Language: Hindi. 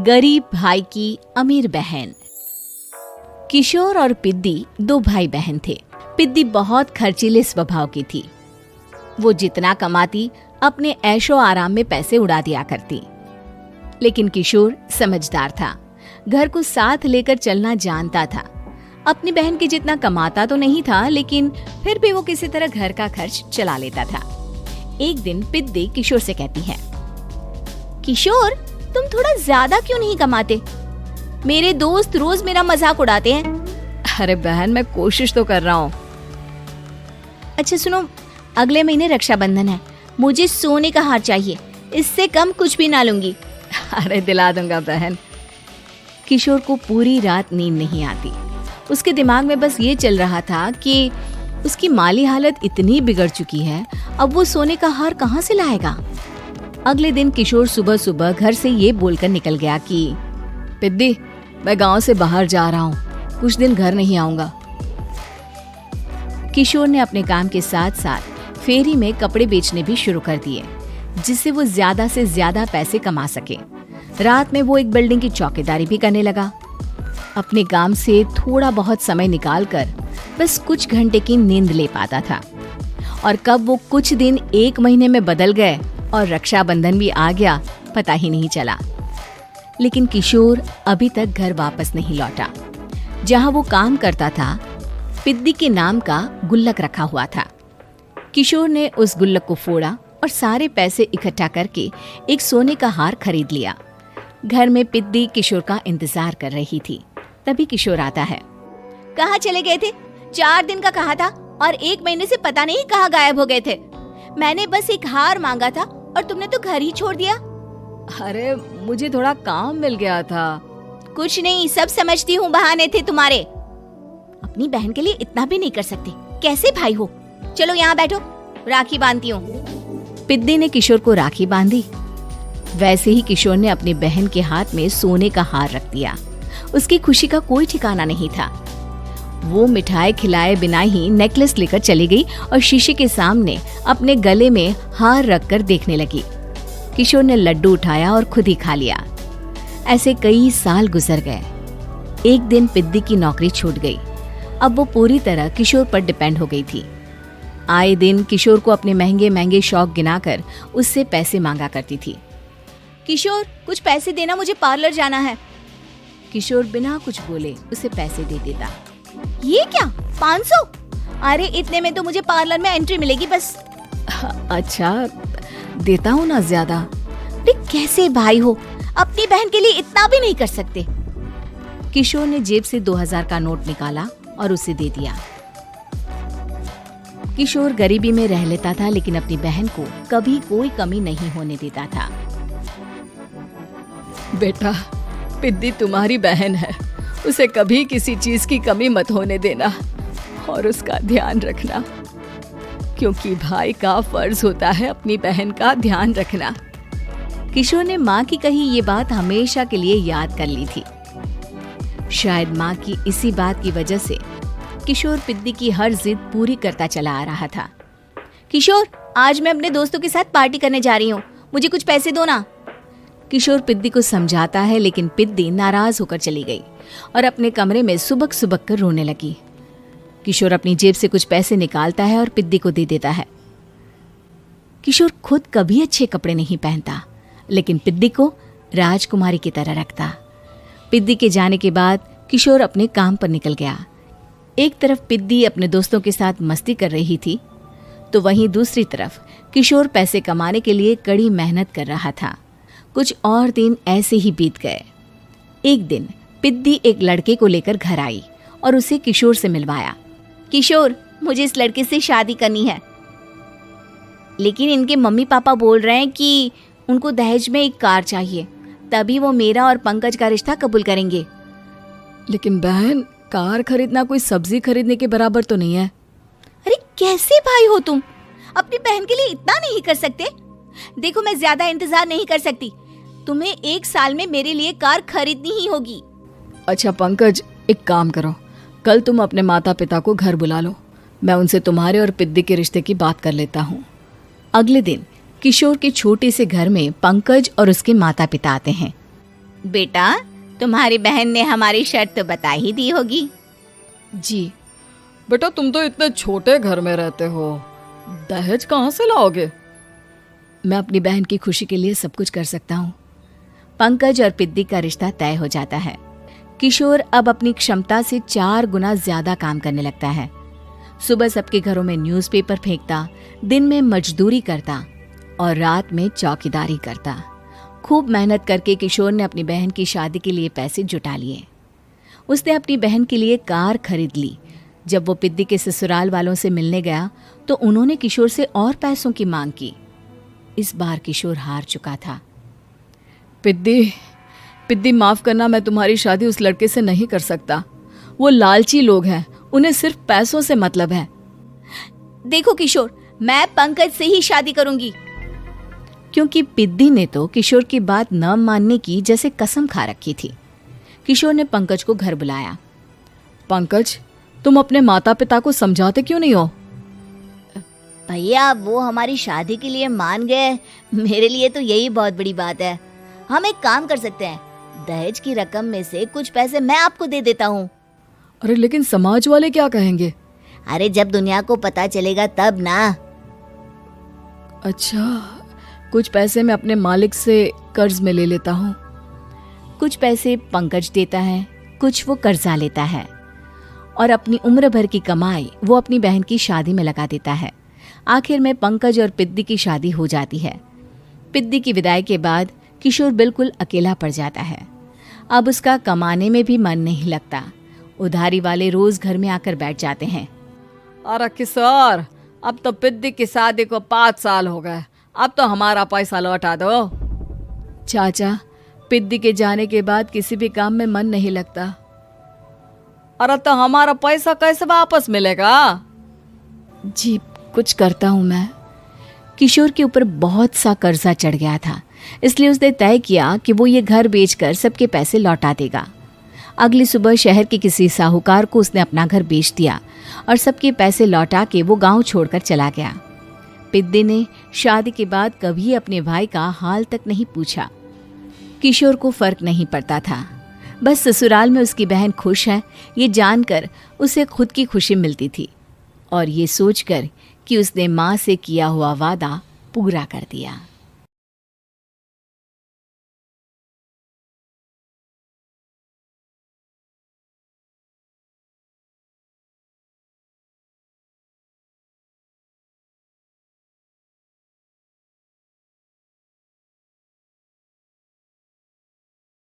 गरीब भाई की अमीर बहन। किशोर और पिद्दी दो भाई बहन थे। पिद्दी बहुत खर्चीले स्वभाव की थी। वो जितना कमाती अपने ऐशो आराम में पैसे उड़ा दिया करती। लेकिन किशोर समझदार था, घर को साथ लेकर चलना जानता था। अपनी बहन के जितना कमाता तो नहीं था, लेकिन फिर भी वो किसी तरह घर का खर्च चला लेता था। एक दिन पिद्दी किशोर से कहती है, किशोर, तुम थोड़ा ज्यादा क्यों नहीं कमाते? मेरे दोस्त रोज मेरा मजाक उड़ाते हैं। अरे बहन, मैं कोशिश तो कर रहा हूँ। अच्छा सुनो, अगले महीने रक्षाबंधन है, मुझे सोने का हार चाहिए, इससे कम कुछ भी ना लूंगी। अरे दिला दूंगा बहन। किशोर को पूरी रात नींद नहीं आती। उसके दिमाग में बस ये चल रहा था कि उसकी माली हालत इतनी बिगड़ चुकी है, अब वो सोने का हार कहाँ से लाएगा। अगले दिन किशोर सुबह सुबह घर से ये बोलकर निकल गया कि पिद्दी, मैं गांव से बाहर जा रहा हूँ, कुछ दिन घर नहीं आऊंगा। किशोर ने अपने काम के साथ साथ फेरी में कपड़े बेचने भी शुरू कर दिए, जिससे वो ज्यादा से ज्यादा पैसे कमा सके। रात में वो एक बिल्डिंग की चौकीदारी भी करने लगा। अपने काम से थोड़ा बहुत समय निकालकर बस कुछ घंटे की नींद ले पाता था। और कब वो कुछ दिन एक महीने में बदल गए और रक्षाबंधन भी आ गया, पता ही नहीं चला। लेकिन किशोर अभी तक घर वापस नहीं लौटा। जहां वो काम करता था, पिद्दी के नाम का गुल्लक रखा हुआ था। किशोर ने उस गुल्लक को फोड़ा और सारे पैसे इकट्ठा करके एक सोने का हार खरीद लिया। घर में पिद्दी किशोर का इंतजार कर रही थी। तभी किशोर आता है। कहाँ चले गए थे? 4 दिन का कहा था और 1 महीने से पता नहीं कहाँ गायब हो गए थे। मैंने बस एक हार मांगा था और तुमने तो घर ही छोड़ दिया। अरे मुझे थोड़ा काम मिल गया था। कुछ नहीं, सब समझती हूँ, बहाने थे तुम्हारे। अपनी बहन के लिए इतना भी नहीं कर सकते, कैसे भाई हो? चलो यहाँ बैठो, राखी बांधती हूँ। पिद्दी ने किशोर को राखी बांधी। वैसे ही किशोर ने अपनी बहन के हाथ में सोने का हार रख दिया। उसकी खुशी का कोई ठिकाना नहीं था। वो मिठाई खिलाए बिना ही नेकलेस लेकर चली गई और शीशे के सामने अपने गले में हार रखकर देखने लगी। किशोर ने लड्डू उठाया और खुद ही खा लिया। ऐसे कई साल गुजर गए। एक दिन पिद्दी की नौकरी छूट गई। अब वो पूरी तरह किशोर पर डिपेंड हो गई थी। आए दिन किशोर को अपने महंगे महंगे शौक गिनाकर उससे पैसे मांगा करती थी। किशोर, कुछ पैसे देना, मुझे पार्लर जाना है। किशोर बिना कुछ बोले उसे पैसे दे देता। ये क्या, 500? अरे इतने में तो मुझे पार्लर में एंट्री मिलेगी बस। अच्छा, देता हूँ ना ज्यादा। अरे कैसे भाई हो, अपनी बहन के लिए इतना भी नहीं कर सकते। किशोर ने जेब से 2000 का नोट निकाला और उसे दे दिया। किशोर गरीबी में रह लेता था, लेकिन अपनी बहन को कभी कोई कमी नहीं होने देता था। बेटा, पिद्दी तुम्हारी बहन है, उसे कभी किसी चीज की कमी मत होने देना और उसका ध्यान रखना, क्योंकि भाई का फर्ज होता है अपनी बहन का ध्यान रखना। किशोर ने माँ की कही ये बात हमेशा के लिए याद कर ली थी। शायद माँ की इसी बात की वजह से किशोर पिद्दी की हर जिद पूरी करता चला आ रहा था। किशोर, आज मैं अपने दोस्तों के साथ पार्टी करने जा रही हूँ, मुझे कुछ पैसे दो ना। किशोर पिद्दी को समझाता है, लेकिन पिद्दी नाराज होकर चली गई और अपने कमरे में सुबक सुबक कर रोने लगी। किशोर अपनी जेब से कुछ पैसे निकालता है और पिद्दी को दे देता है। किशोर खुद कभी अच्छे कपड़े नहीं पहनता, लेकिन पिद्दी को राजकुमारी की तरह रखता। पिद्दी के जाने के बाद किशोर अपने काम पर निकल गया। एक तरफ पिद्दी अपने दोस्तों के साथ मस्ती कर रही थी, तो वहीं दूसरी तरफ किशोर पैसे कमाने के लिए कड़ी मेहनत कर रहा था। कुछ और दिन ऐसे ही बीत गए। एक दिन पिद्दी एक लड़के को लेकर घर आई और उसे किशोर से मिलवाया। किशोर, मुझे इस लड़के से शादी करनी है, लेकिन इनके मम्मी पापा बोल रहे हैं कि उनको दहेज में एक कार चाहिए, तभी वो मेरा और पंकज का रिश्ता कबूल करेंगे। लेकिन बहन, कार खरीदना कोई सब्जी खरीदने के बराबर तो नहीं है। अरे कैसे भाई हो तुम, अपनी बहन के लिए इतना नहीं कर सकते? देखो, मैं ज्यादा इंतजार नहीं कर सकती, तुम्हें 1 साल में मेरे लिए कार खरीदनी ही होगी। अच्छा पंकज, एक काम करो, कल तुम अपने माता पिता को घर बुला लो, मैं उनसे तुम्हारे और पिद्दी के रिश्ते की बात कर लेता हूँ। अगले दिन किशोर के छोटे से घर में पंकज और उसके माता पिता आते हैं। बेटा, तुम्हारी बहन ने हमारी शर्त तो बता ही दी होगी। जी बेटा, तुम तो इतने छोटे घर में रहते हो, दहेज कहाँ से लाओगे? मैं अपनी बहन की खुशी के लिए सब कुछ कर सकता हूँ। पंकज और पिद्दी का रिश्ता तय हो जाता है। किशोर अब अपनी क्षमता से 4 गुना ज्यादा काम करने लगता है। सुबह सबके घरों में न्यूज़पेपर फेंकता, दिन में मजदूरी करता और रात में चौकीदारी करता। खूब मेहनत करके किशोर ने अपनी बहन की शादी के लिए पैसे जुटा लिए। उसने अपनी बहन के लिए कार खरीद ली। जब वो पिद्दी के ससुराल वालों से मिलने गया तो उन्होंने किशोर से और पैसों की मांग की। इस बार किशोर हार चुका था। पिद्दी माफ करना, मैं तुम्हारी शादी उस लड़के से नहीं कर सकता। वो लालची लोग हैं, उन्हें सिर्फ पैसों से मतलब है। देखो किशोर, मैं पंकज से ही शादी करूंगी। क्योंकि पिद्दी ने तो किशोर की बात न मानने की जैसे कसम खा रखी थी। किशोर ने पंकज को घर बुलाया। पंकज, तुम अपने माता पिता को समझाते क्यों नहीं हो? भैया, वो हमारी शादी के लिए मान गए, मेरे लिए तो यही बहुत बड़ी बात है। हम एक काम कर सकते हैं, दहेज की रकम में से कुछ पैसे मैं आपको दे देता हूँ। अरे लेकिन समाज वाले क्या कहेंगे? अरे जब दुनिया को पता चलेगा तब ना। अच्छा, कुछ पैसे मैं अपने मालिक से कर्ज में ले लेता हूँ। कुछ पैसे पंकज देता है, कुछ वो कर्जा लेता है और अपनी उम्र भर की कमाई वो अपनी बहन की शादी में लगा देता है। आखिर में पंकज और पिद्दी की शादी हो जाती है। पिद्दी की विदाई के बाद किशोर बिल्कुल अकेला पड़ जाता है। अब उसका कमाने में भी मन नहीं लगता। उधारी वाले रोज घर में आकर बैठ जाते हैं। अरे किशोर, अब तो पिद्दी की शादी को 5 साल हो गए, अब तो हमारा पैसा लौटा दो। चाचा, पिद्दी के जाने के बाद किसी भी काम में मन नहीं लगता। अरे तो हमारा पैसा कैसे वापस मिलेगा? जी, कुछ करता हूँ मैं। किशोर के ऊपर बहुत सा कर्जा चढ़ गया था, इसलिए उसने तय किया कि वो ये घर बेचकर सबके पैसे लौटा देगा। अगली सुबह शहर के किसी साहूकार को उसने अपना घर बेच दिया और सबके पैसे लौटा के वो गांव छोड़कर चला गया। पिद्दी ने शादी के बाद कभी अपने भाई का हाल तक नहीं पूछा। किशोर को फर्क नहीं पड़ता था, बस ससुराल में उसकी बहन खुश है ये जानकर उसे खुद की खुशी मिलती थी और ये सोचकर कि उसने माँ से किया हुआ वादा पूरा कर दिया।